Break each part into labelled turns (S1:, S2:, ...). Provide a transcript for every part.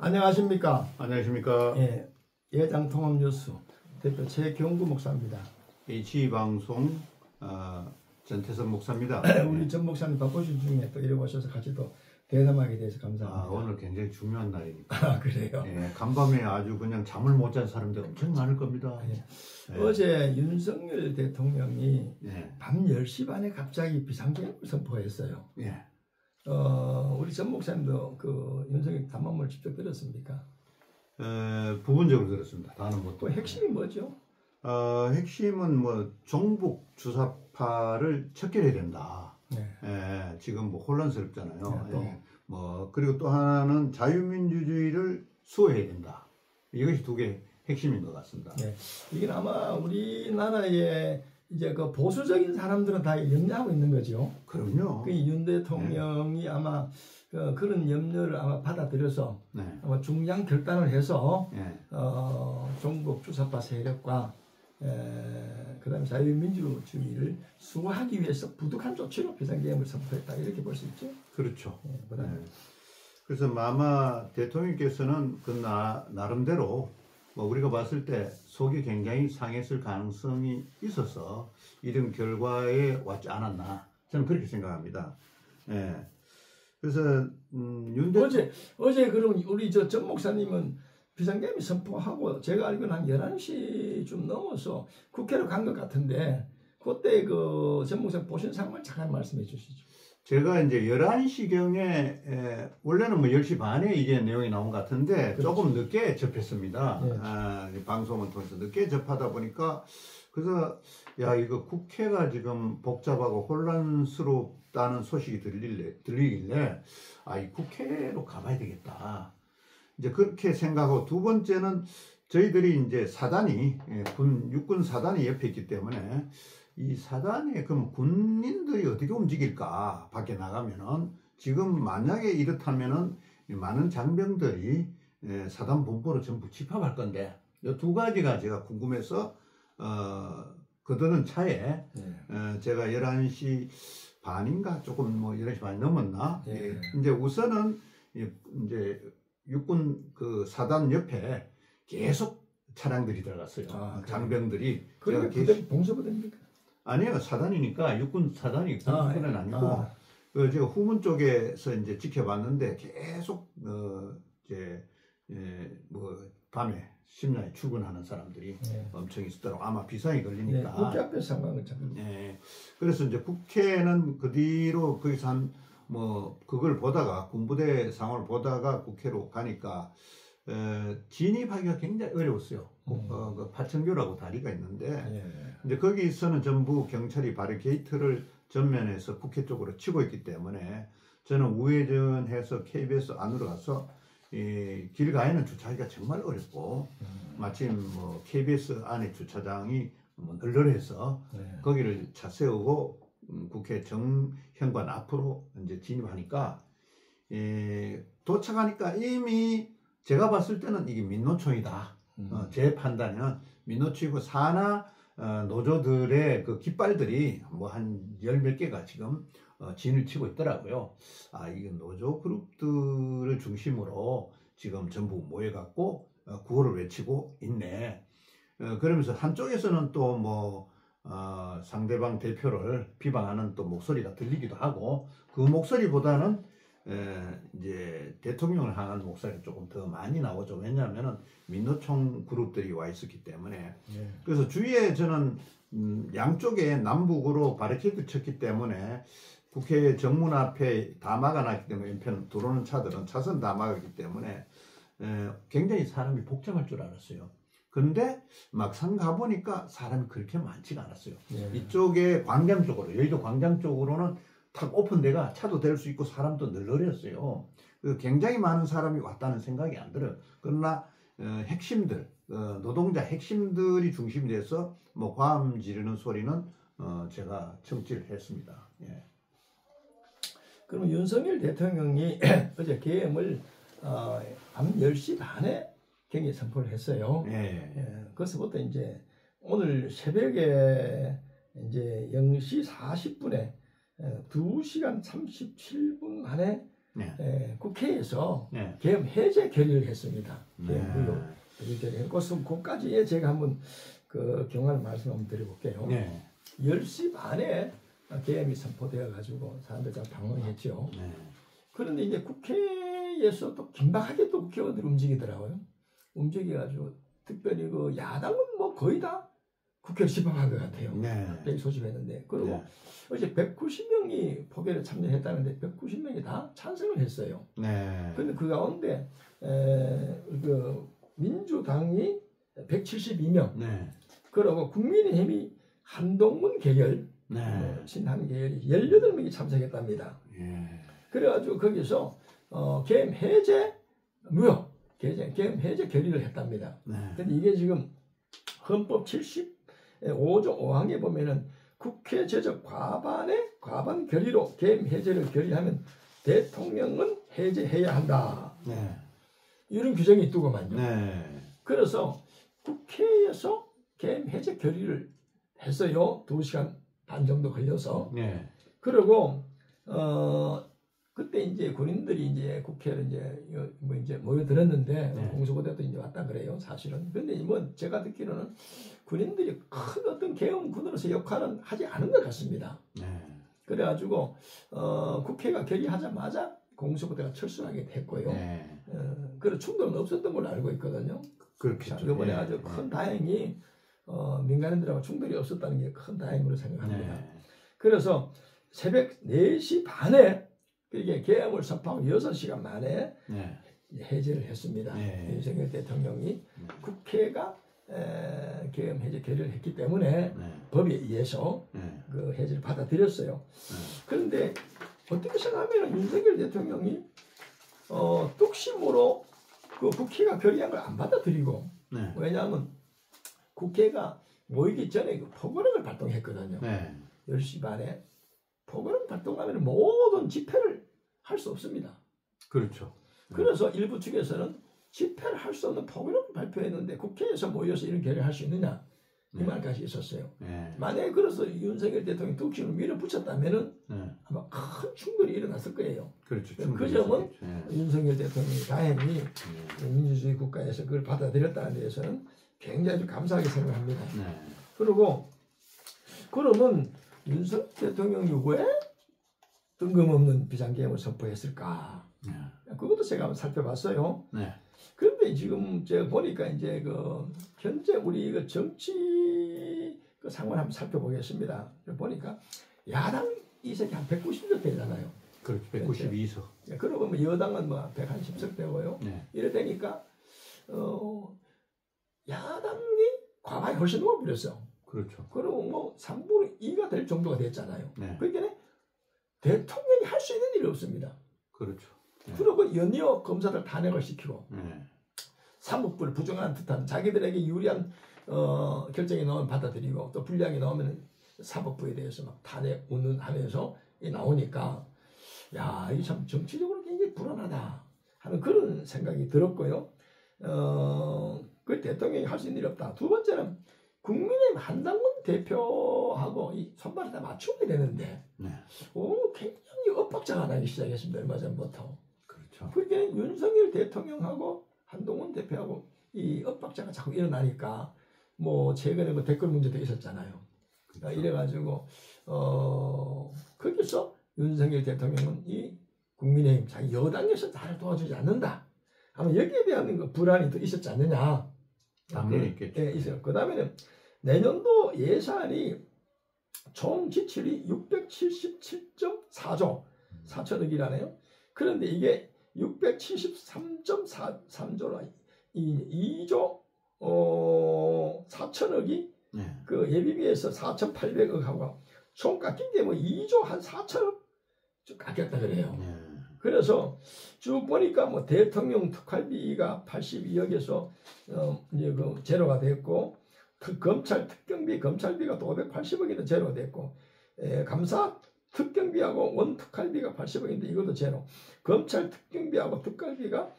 S1: 안녕하십니까.
S2: 안녕하십니까.
S1: 예, 예장통합뉴스 대표 최경구 목사입니다.
S2: H방송 전태선 목사입니다.
S1: 우리 전 목사님 바쁘신 중에 또 이래 오셔서 같이 또 대담하게 돼서 감사합니다.
S2: 오늘 굉장히 중요한 날이니까.
S1: 그래요?
S2: 예, 간밤에 아주 그냥 잠을 못 잔 사람들 엄청 많을 겁니다.
S1: 예.
S2: 예.
S1: 어제 윤석열 대통령이
S2: 예.
S1: 밤 10시 반에 갑자기 비상계엄을 선포했어요.
S2: 예.
S1: 우리 전 목사님도 그 윤석열 담화문을 직접 들었습니까?
S2: 부분적으로 들었습니다. 다는 못.
S1: 그 핵심이 뭐죠?
S2: 핵심은 뭐 종북 주사파를 척결해야 된다.
S1: 네.
S2: 예, 지금 뭐 혼란스럽잖아요.
S1: 네,
S2: 예. 뭐 그리고 또 하나는 자유민주주의를 수호해야 된다. 이것이 두 개 핵심인 것 같습니다.
S1: 네. 이게 아마 우리나라의 이제 그 보수적인 사람들은 다 염려하고 있는 거죠.
S2: 그럼요.
S1: 그 윤 대통령이 아마 그런 염려를 아마 받아들여서
S2: 네.
S1: 아마 중량 결단을 해서
S2: 네.
S1: 종북 주사파 세력과 그다음에 자유민주주의를 수호하기 위해서 부득한 조치로 비상계엄을 선포했다 이렇게 볼 수 있죠.
S2: 그렇죠.
S1: 네.
S2: 그래서 아마 대통령께서는 그 나름대로 뭐 우리가 봤을 때 속이 굉장히 상했을 가능성이 있어서 이런 결과에 왔지 않았나 저는 그렇게 생각합니다. 예. 그래서
S1: 어제 그럼 우리 전 목사님은 비상계엄이 선포하고 제가 알기로는 한 11시 좀 넘어서 국회로 간 것 같은데 그때 그 전 목사님 보신 상황을 잠깐 말씀해 주시죠.
S2: 제가 이제 11시경에 원래는 뭐 10시 반에 이게 내용이 나온 것 같은데
S1: 그렇죠.
S2: 조금 늦게 접했습니다.
S1: 네.
S2: 방송을 통해서 늦게 접하다 보니까 그래서 야 이거 국회가 지금 복잡하고 혼란스럽다는 소식이 들리길래 이 국회로 가봐야 되겠다. 이제 그렇게 생각하고 두 번째는 저희들이 이제 사단이 육군 사단이 옆에 있기 때문에 이 사단에 그럼 군인들이 어떻게 움직일까 밖에 나가면은 지금 만약에 이렇다면은 많은 장병들이 사단 본부로 전부 집합할 건데 이 두 가지가 제가 궁금해서 그들은 차에 제가 11시 반인가 조금 뭐 11시 반이 넘었나 이제 우선은 이제 육군 그 사단 옆에 계속 차량들이 들어갔어요. 장병들이.
S1: 그게 봉사부대입니까?
S2: 아니요, 사단이니까 육군 사단이 군은 아니고 제가 후문 쪽에서 이제 지켜봤는데 계속 이제 뭐 밤에 심야에 출근하는 사람들이 엄청 있었더라고. 아마 비상이 걸리니까.
S1: 국회 앞에 상황을 참.
S2: 그래서 이제 국회는 그 뒤로 거기서 한 뭐 그걸 보다가 군부대 상황을 보다가 국회로 가니까 진입하기가 굉장히 어려웠어요. 그 파천교라고 다리가 있는데 이제 거기서는 전부 경찰이 바리케이트를 전면에서 국회 쪽으로 치고 있기 때문에 저는 우회전해서 KBS 안으로 가서 길 가에는 주차하기가 정말 어렵고 마침 뭐 KBS 안에 주차장이 뭐 널널해서 거기를 차 세우고 국회 정현관 앞으로 이제 진입하니까 도착하니까 이미 제가 봤을 때는 이게 민노총이다. 제 판단은 민노총이고 산하 노조들의 그 깃발들이 뭐 한 열 몇 개가 지금 진을 치고 있더라고요. 이게 노조 그룹들을 중심으로 지금 전부 모여갖고 구호를 외치고 있네. 그러면서 한쪽에서는 또 뭐 상대방 대표를 비방하는 또 목소리가 들리기도 하고 그 목소리보다는 이제 대통령을 향한 목소리가 조금 더 많이 나오죠. 왜냐하면은 민노총 그룹들이 와 있었기 때문에. 그래서 주위에 저는 양쪽에 남북으로 바리케이트 쳤기 때문에 국회 정문 앞에 다 막아놨기 때문에 왼편 들어오는 차들은 차선 다 막았기 때문에 굉장히 사람이 복잡할 줄 알았어요. 근데 막상 가보니까 사람이 그렇게 많지가 않았어요. 이쪽에 광장 쪽으로, 여의도 광장 쪽으로는 탁 오픈돼가 차도 댈 수 있고 사람도 널널했어요. 굉장히 많은 사람이 왔다는 생각이 안 들어요. 그러나 핵심들, 노동자 핵심들이 중심이 돼서 뭐 과음 지르는 소리는 제가 청취를 했습니다.
S1: 그러면 윤석열 대통령이 어제 계엄을 밤 10시 반에 경위 선포를 했어요. 그래서부터 이제 오늘 새벽에 이제 0시 40분에 2시간 37분 만에 국회에서
S2: 네.
S1: 계엄 해제 결의를 했습니다.
S2: 네.
S1: 그까지에 제가 한번 그 경과를 말씀 한번 드려볼게요.
S2: 네.
S1: 10시 반에 계엄이 선포되어 가지고 사람들 좀 당황했죠.
S2: 네.
S1: 그런데 이제 국회에서 또 긴박하게 또 국회의원들이 움직이더라고요. 움직여가지고 특별히 그 야당은 뭐 거의 다 국회를 집합한 것 같아요.
S2: 네.
S1: 갑자기 소집했는데 그리고
S2: 네.
S1: 어제 190명이 포결에 참여했다는데 190명이 다 찬성을 했어요.
S2: 네.
S1: 그런데 그 가운데 그 민주당이 172명,
S2: 네.
S1: 그리고 국민의힘이 한동훈 계열,
S2: 네.
S1: 신한 계열이 18명이 참석했답니다.
S2: 예.
S1: 그래가지고 거기서 계엄 해제 무효, 계엄 해제 결의를 했답니다.
S2: 네.
S1: 근데 이게 지금 헌법 75조 5항에 보면은 국회 제적 과반 결의로 계엄 해제를 결의하면 대통령은 해제해야 한다.
S2: 네.
S1: 이런 규정이 있더구만요.
S2: 네.
S1: 그래서 국회에서 계엄 해제 결의를 했어요. 2시간 반 정도 걸려서.
S2: 네.
S1: 그리고 그때 이제 군인들이 이제 국회를 이제 모여들었는데
S2: 네.
S1: 공수부대도 이제 왔다 그래요, 사실은. 근데 뭐 제가 듣기로는 군인들이 큰 어떤 계엄군으로서 역할은 하지 않은 것 같습니다.
S2: 네.
S1: 그래가지고 국회가 결의하자마자 공수부대가 철수하게 됐고요.
S2: 네.
S1: 그런 충돌은 없었던 걸로 알고 있거든요.
S2: 그렇겠죠.
S1: 이번에
S2: 예.
S1: 아주 큰 다행히 민간인들하고 충돌이 없었다는 게 큰 다행으로 생각합니다.
S2: 네.
S1: 그래서 새벽 4시 반에 이게 계엄을 선포하고 6시간 만에
S2: 네.
S1: 해제를 했습니다.
S2: 네.
S1: 윤석열 대통령이 국회가 계엄 해제 결의를 했기 때문에
S2: 네.
S1: 법에 의해서
S2: 네.
S1: 그 해제를 받아들였어요.
S2: 네.
S1: 그런데 어떻게 생각하면 윤석열 대통령이 뚝심으로 그 국회가 결의한 걸 안 받아들이고,
S2: 네.
S1: 왜냐하면 국회가 모이기 전에 그 포고령을 발동했거든요.
S2: 네.
S1: 10시 반에 포고령 발동하면 모든 집회를 할 수 없습니다.
S2: 그렇죠.
S1: 그래서 일부 측에서는 집회를 할 수 없는 포고령을 발표했는데 국회에서 모여서 이런 결의를 할 수 있느냐, 이
S2: 네.
S1: 말까지 있었어요.
S2: 네.
S1: 만약에 그래서 윤석열 대통령이 뚝심을 밀어붙였다면은
S2: 네.
S1: 아마 큰 충돌이 일어났을 거예요.
S2: 그렇죠.
S1: 그 점은
S2: 네.
S1: 윤석열 대통령이 다행히
S2: 네.
S1: 민주주의 국가에서 그걸 받아들였다는 데에서는 굉장히 좀 감사하게 생각합니다.
S2: 네.
S1: 그리고 그러면 윤석열 대통령이 왜 뜬금없는 비상계엄을 선포했을까?
S2: 네.
S1: 그것도 제가 한번 살펴봤어요.
S2: 네.
S1: 그런데 지금 제가 보니까 이제 그 현재 우리 그 정치 그 상황을 한번 살펴보겠습니다. 보니까 야당 이석이 한 190석 되잖아요.
S2: 그렇죠. 192석.
S1: 그러고 뭐 여당은 뭐 110석 되고요.
S2: 네.
S1: 이래 되니까 야당이 과반이 훨씬 넘어버렸어.
S2: 그렇죠.
S1: 그리고 뭐 3분의 2가 될 정도가 됐잖아요.
S2: 네.
S1: 그러니까 대통령이 할 수 있는 일이 없습니다.
S2: 그렇죠. 네.
S1: 그리고 연이어 검사들 탄핵을 시키고
S2: 네.
S1: 사법부를 부정하는 듯한 자기들에게 유리한 결정이 나오면 받아들이고 또 불리하게 나오면 사법부에 대해서 막 탄핵 운운하면서 나오니까 야, 이게 참 정치적으로 굉장히 불안하다 하는 그런 생각이 들었고요. 그 대통령이 할 수 있는 일이 없다. 두 번째는 국민의힘 한당원 대표하고 이 손발을 다 맞추게 되는데
S2: 네.
S1: 굉장히 엇박자가 나기 시작했습니다. 얼마 전부터.
S2: 그렇죠.
S1: 그렇게 윤석열 대통령하고 한동훈 대표하고 이 엇박자가 자꾸 일어나니까 뭐 최근에 뭐 댓글 문제도 있었잖아요.
S2: 그렇죠.
S1: 이래가지고 거기서 윤석열 대통령은 이 국민의힘 자기 여당에서 나를 도와주지 않는다. 아마 여기에 대한 그 불안이 더 있었지 않느냐.
S2: 당연히 있겠죠.
S1: 예, 있어요. 그 다음에는 내년도 예산이 총 지출이 677.4조 4천억이라네요. 그런데 이게 673.3조라 이 2조 4천억이
S2: 네.
S1: 그 예비비에서 4,800억하고 총 깎인 게 뭐 2조 한 4천억 좀 깎였다 그래요.
S2: 네.
S1: 그래서 쭉 보니까 뭐 대통령 특활비가 82억에서 이제 그 제로가 됐고 검찰 특경비 검찰비가 또 580억이나 제로가 됐고 감사 특경비하고 원 특활비가 80억인데 이것도 제로. 검찰 특경비하고 특활비가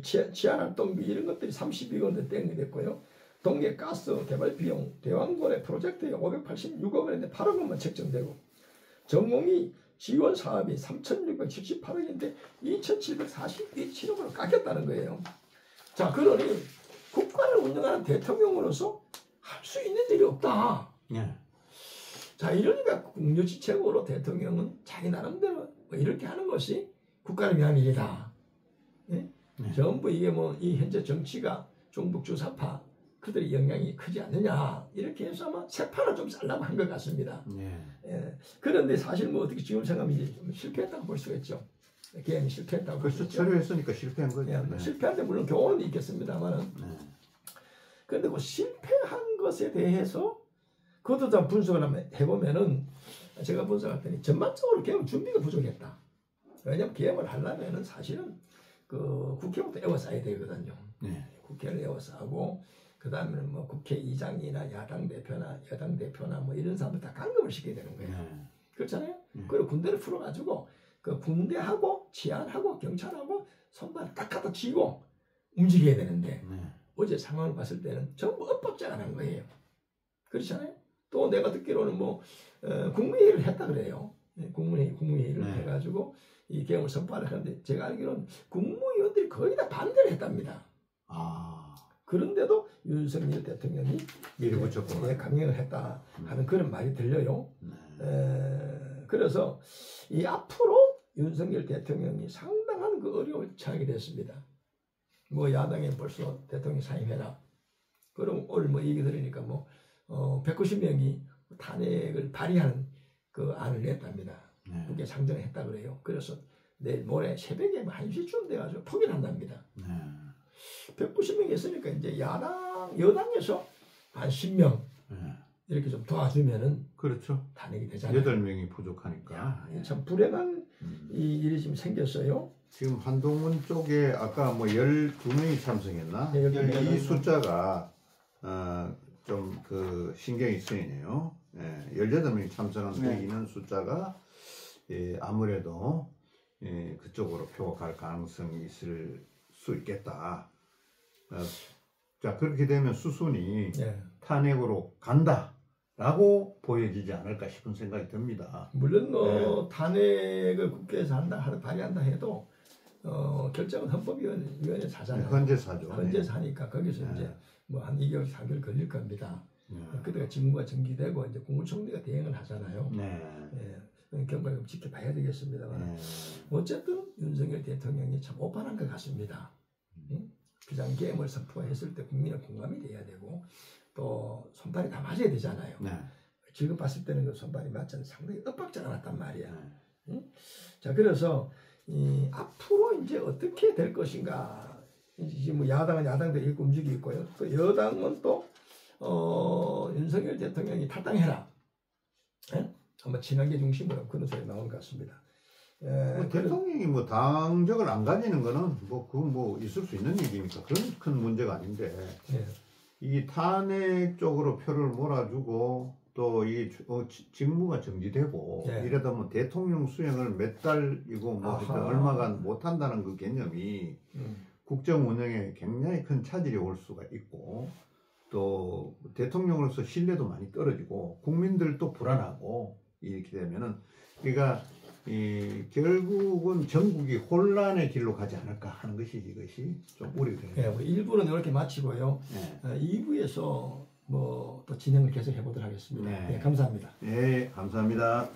S1: 치안활동비 이런 것들이 32억원대 땡이 됐고요. 동계 가스 개발 비용 대왕고래 프로젝트에 586억 원인데 8억 원만 책정되고 전공이 지원 사업이 3,678억인데 2,747억으로 깎였다는 거예요. 자, 그러니 국가를 운영하는 대통령으로서 할 수 있는 일이 없다.
S2: 예.
S1: 자, 이러니까 국유지책으로 대통령은 자기 나름대로 뭐 이렇게 하는 것이 국가를 위한 일이다. 예? 전부 이게 뭐 이 현재 정치가 종북 주사파 그들의 영향이 크지 않느냐 이렇게 해서 아마 세파를 좀 살라고 한 것 같습니다. 예. 그런데 사실 뭐 어떻게 지금 생각하면 이제 좀 실패했다고 볼 수가 있죠. 개헌이 실패했다고.
S2: 그래서 철회했으니까 실패한 거죠.
S1: 예, 뭐 실패한데 물론 교훈은 있겠습니다만은. 그런데 그 실패한 것에 대해서 그것도 좀 분석을 한번 해보면은 제가 분석했더니 전반적으로 개헌 준비가 부족했다. 왜냐하면 개헌을 하려면은 사실은 그 국회부터 에워싸야 되거든요. 국회를 에워싸고 그 다음에는 뭐 국회의장이나 야당 대표나 여당 대표나 뭐 이런 사람들 다 강금을 시켜야 되는 거예요. 그렇잖아요. 그리고 군대를 풀어가지고 그 군대하고 치안하고 경찰하고 손발 딱 갖다 쥐고 움직여야 되는데 어제 상황을 봤을 때는 전부 엇박자가 난 거예요. 그렇잖아요. 또 내가 듣기로는 뭐 국무회의를 했다 그래요. 국무회의를 해가지고 이 개헌을 선포를 하는데 제가 알기로는 국무위원들이 거의 다 반대를 했답니다. 그런데도 윤석열 대통령이
S2: 밀어붙였고
S1: 강행을 했다 하는 그런 말이 들려요. 그래서 이 앞으로 윤석열 대통령이 상당한 그 어려움을 처하게 됐습니다. 뭐 야당에 벌써 대통령 사임해라. 그럼 오늘 뭐 얘기 들으니까 뭐 190명이 탄핵을 발의하는 그 안을 냈답니다. 그게 상정을 했다 그래요. 그래서 내일 모레 새벽에 1시쯤 돼가지고 통일을 한답니다. 190명이 있으니까 이제 여당에서 한 10명 이렇게 좀 도와주면은
S2: 그렇죠.
S1: 탄핵이 되잖아요.
S2: 8명이 부족하니까.
S1: 참 불행한 이 일이 지금 생겼어요.
S2: 지금 한동훈 쪽에 아까 뭐 12명이 참석했나? 이 숫자가 좀 그 신경이 쓰이네요. 18명이 참석한 인원 숫자가 아무래도 그쪽으로 표가 갈 가능성이 있을 수 있겠다. 자, 그렇게 되면 수순이 탄핵으로 간다라고 보여지지 않을까 싶은 생각이 듭니다.
S1: 물론 뭐 탄핵을 국회에서 발의한다 해도 결정은 헌법위원회에서 하잖아요.
S2: 헌재사죠.
S1: 헌재에서 하니까 거기서 이제 뭐 한 2개월, 3개월 걸릴 겁니다. 그때가 직무가 정지되고 이제 국무총리가 대행을 하잖아요. 경과를 좀 지켜봐야 되겠습니다만 어쨌든 윤석열 대통령이 참 오판한 것 같습니다. 비상계엄을 선포했을 때 국민의 공감이 돼야 되고 또 손발이 다 맞아야 되잖아요. 지금 봤을 때는 그 손발이 맞지 않는 상당히 엇박자가 났단 말이야. 자, 그래서 앞으로 이제 어떻게 될 것인가. 이제 뭐 야당은 야당대로 이렇게 움직이고 있고요. 또 여당은 또 윤석열 대통령이 탈당해라. 아마 친한계 중심으로 그런 소리 나온 것 같습니다.
S2: 뭐 대통령이 뭐 당적을 안 가지는 거는 뭐 그건 뭐 있을 수 있는 얘기니까 그런 큰 문제가 아닌데 이 탄핵 쪽으로 표를 몰아주고 또 이 직무가 정지되고 이러다 보면 대통령 수행을 몇 달이고 뭐 얼마간 못 한다는 그 개념이 국정 운영에 굉장히 큰 차질이 올 수가 있고 또 대통령으로서 신뢰도 많이 떨어지고 국민들도 불안하고 이렇게 되면은 그러니까 결국은 전국이 혼란의 길로 가지 않을까 하는 것이 이것이 좀 우려돼요.
S1: 우리 1부는 이렇게 마치고요. 2부에서 뭐 또 진행을 계속 해보도록 하겠습니다. 감사합니다.
S2: 네, 감사합니다.